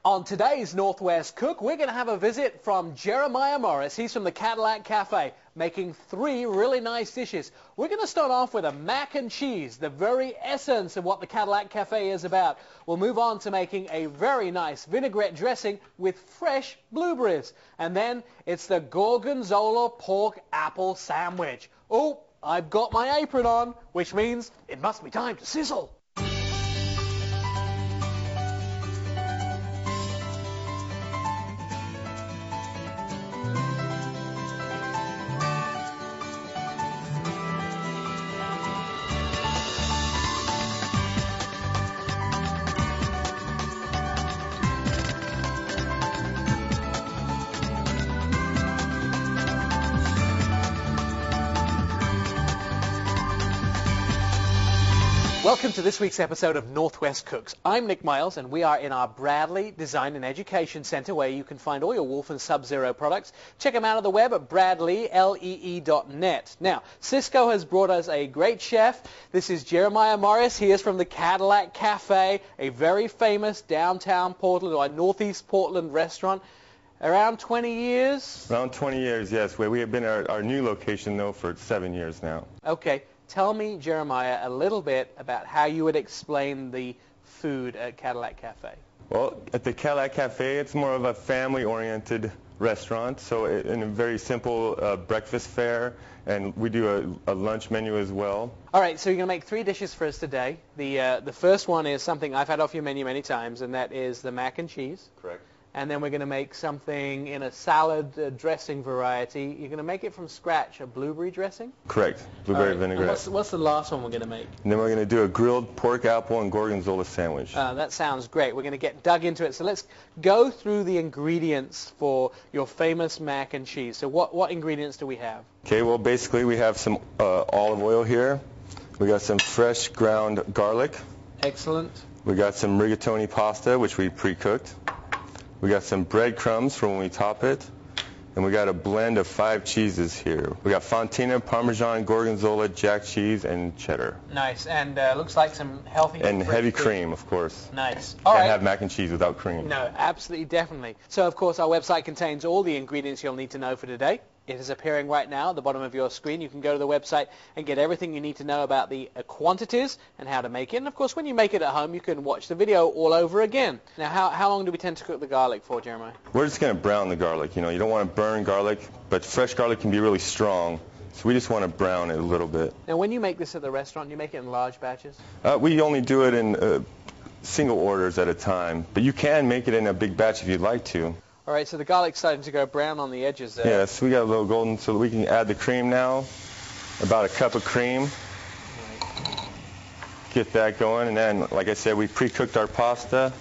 On today's Northwest Cook, we're going to have a visit from Jeremiah Morris. He's from the Cadillac Cafe, making 3 really nice dishes. We're going to start off with a mac and cheese, the very essence of what the Cadillac Cafe is about. We'll move on to making a very nice vinaigrette dressing with fresh blueberries. And then it's the Gorgonzola pork apple sandwich. Oh, I've got my apron on, which means it must be time to sizzle. Welcome to this week's episode of Northwest Cooks. I'm Nick Miles, and we are in our Bradley Design and Education Center, where you can find all your Wolf and Sub-Zero products. Check them out on the web at bradleylee.net. Now, Cisco has brought us a great chef. This is Jeremiah Morris. He is from the Cadillac Cafe, a very famous downtown Portland or northeast Portland restaurant. Around 20 years? Around 20 years, yes. We have been at our new location, though, for 7 years now. Okay. Tell me, Jeremiah, a little bit about how you would explain the food at Cadillac Cafe. Well, at the Cadillac Cafe, it's more of a family-oriented restaurant, so in a very simple breakfast fare, and we do a lunch menu as well. All right, so you're going to make 3 dishes for us today. The first one is something I've had off your menu many times, and that is the mac and cheese. Correct. And then we're going to make something in a salad dressing variety. You're going to make it from scratch, a blueberry dressing? Correct, blueberry vinaigrette. What's the last one we're going to make? And then we're going to do a grilled pork apple and gorgonzola sandwich. That sounds great. We're going to get dug into it. So let's go through the ingredients for your famous mac and cheese. So what ingredients do we have? Okay, well, basically we have some olive oil here. We got some fresh ground garlic. Excellent. We got some rigatoni pasta, which we pre-cooked. We got some breadcrumbs for when we top it, and we got a blend of 5 cheeses here. We got Fontina, Parmesan, Gorgonzola, Jack cheese, and cheddar. Nice, and looks like some healthy and heavy cream, of course. Nice. All right. Can't have mac and cheese without cream. No, absolutely, definitely. So, of course, our website contains all the ingredients you'll need to know for today. It is appearing right now at the bottom of your screen. You can go to the website and get everything you need to know about the quantities and how to make it. And, of course, when you make it at home, you can watch the video all over again. Now, how long do we tend to cook the garlic for, Jeremiah? We're just going to brown the garlic. You know, you don't want to burn garlic, but fresh garlic can be really strong. So we just want to brown it a little bit. Now, when you make this at the restaurant, you make it in large batches? We only do it in single orders at a time. But you can make it in a big batch if you'd like to. All right, so the garlic's starting to go brown on the edges there. Yes, we got a little golden, so we can add the cream now. About a cup of cream. Get that going, and then, like I said, we pre-cooked our pasta.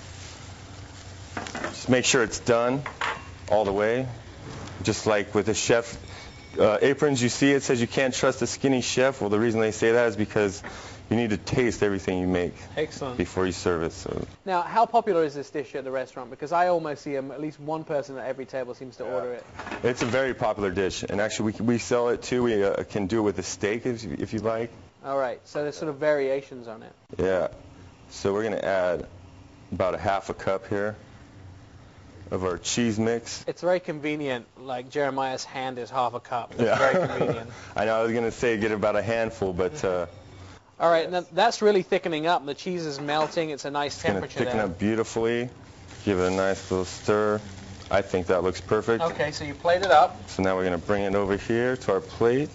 Just make sure it's done all the way. Just like with the chef aprons, you see it says you can't trust a skinny chef. Well, the reason they say that is because you need to taste everything you make. Excellent. Before you serve it. So. Now, how popular is this dish at the restaurant? Because I almost see at least one person at every table seems to order it. It's a very popular dish, and actually we sell it too. We can do it with a steak if you like. All right, so there's sort of variations on it. Yeah. So we're going to add about a half a cup here of our cheese mix. It's very convenient, like Jeremiah's hand is half a cup. It's yeah. very convenient. I know, I was going to say get about a handful, but... all right, now that's really thickening up. The cheese is melting. It's a nice temperature there. It's going to thicken up beautifully. Give it a nice little stir. I think that looks perfect. Okay, so you plate it up. So now we're going to bring it over here to our plate.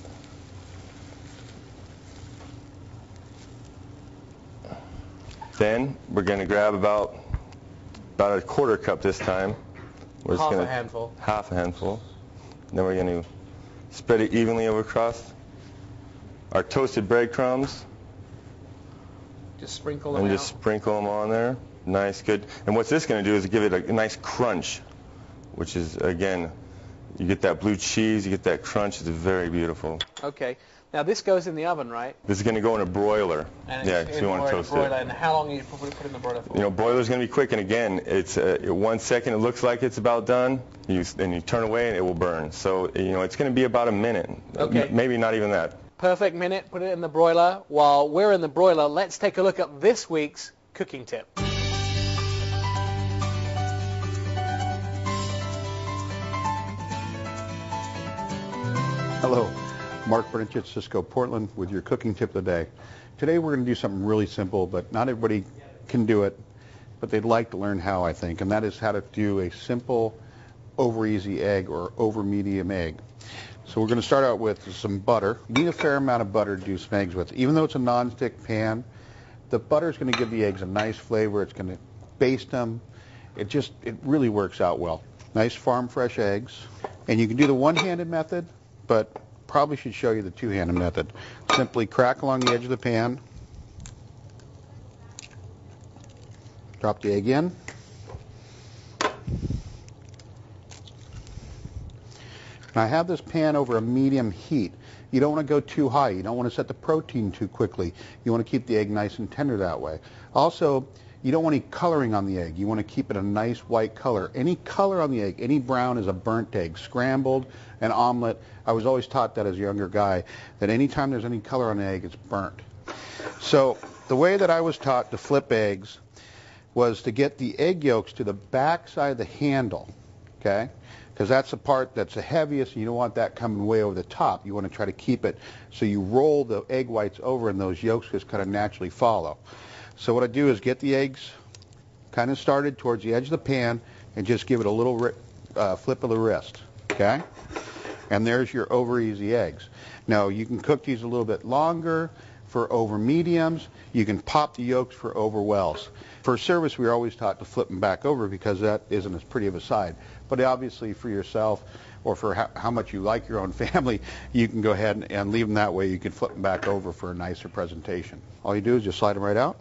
Then we're going to grab about a quarter cup this time. We're half a handful. Half a handful. And then we're going to spread it evenly over across our toasted breadcrumbs. Just sprinkle them and out. Just sprinkle them on there. Nice, good. And what this is going to do is give it a nice crunch, which is, again, you get that blue cheese, you get that crunch. It's very beautiful. Okay. Now, this goes in the oven, right? This is going to go in a broiler. And yeah, because we want to toast it. And how long do you put it in the broiler for? You know, broiler's going to be quick, and again, it's 1 second. It looks like it's about done. Then you turn away, and it will burn. So, you know, it's going to be about a minute. Okay. Maybe not even that. Perfect minute. Put it in the broiler. While we're in the broiler, let's take a look at this week's cooking tip. Hello, Mark Brenich, Cisco, Portland, with your cooking tip of the day. Today we're going to do something really simple, but not everybody can do it, but they'd like to learn how, I think, and that is how to do a simple over easy egg or over medium egg. So we're going to start out with some butter. You need a fair amount of butter to do some eggs with. Even though it's a non-stick pan, the butter is going to give the eggs a nice flavor. It's going to baste them. It really works out well. Nice farm fresh eggs. And you can do the one-handed method, but probably should show you the two-handed method. Simply crack along the edge of the pan. Drop the egg in. Now I have this pan over a medium heat. You don't want to go too high. You don't want to set the protein too quickly. You want to keep the egg nice and tender that way. Also, you don't want any coloring on the egg. You want to keep it a nice white color. Any color on the egg, any brown is a burnt egg. Scrambled, an omelet. I was always taught that as a younger guy, that anytime there's any color on the egg, it's burnt. So the way that I was taught to flip eggs was to get the egg yolks to the back side of the handle, okay? Because that's the part that's the heaviest, and you don't want that coming way over the top. You want to try to keep it so you roll the egg whites over and those yolks just kind of naturally follow. So what I do is get the eggs kind of started towards the edge of the pan and just give it a little flip of the wrist, okay? And there's your over easy eggs. Now you can cook these a little bit longer for over mediums. You can pop the yolks for over wells. For service, we are always taught to flip them back over because that isn't as pretty of a side. But obviously for yourself or for how much you like your own family, you can go ahead and leave them that way. You can flip them back over for a nicer presentation. All you do is just slide them right out.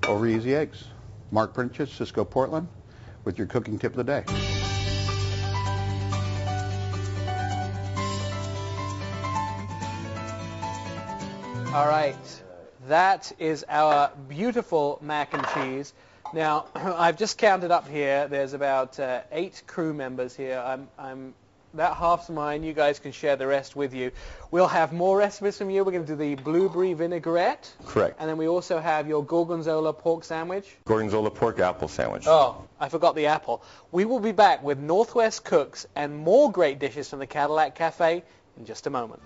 Over easy eggs. Mark Brenich, Cisco, Portland, with your cooking tip of the day. All right, that is our beautiful mac and cheese. Now, I've just counted up here. There's about 8 crew members here. That half's mine. You guys can share the rest with you. We'll have more recipes from you. We're going to do the blueberry vinaigrette. Correct. And then we also have your gorgonzola pork sandwich. Gorgonzola pork apple sandwich. Oh, I forgot the apple. We will be back with Northwest Cooks and more great dishes from the Cadillac Cafe in just a moment.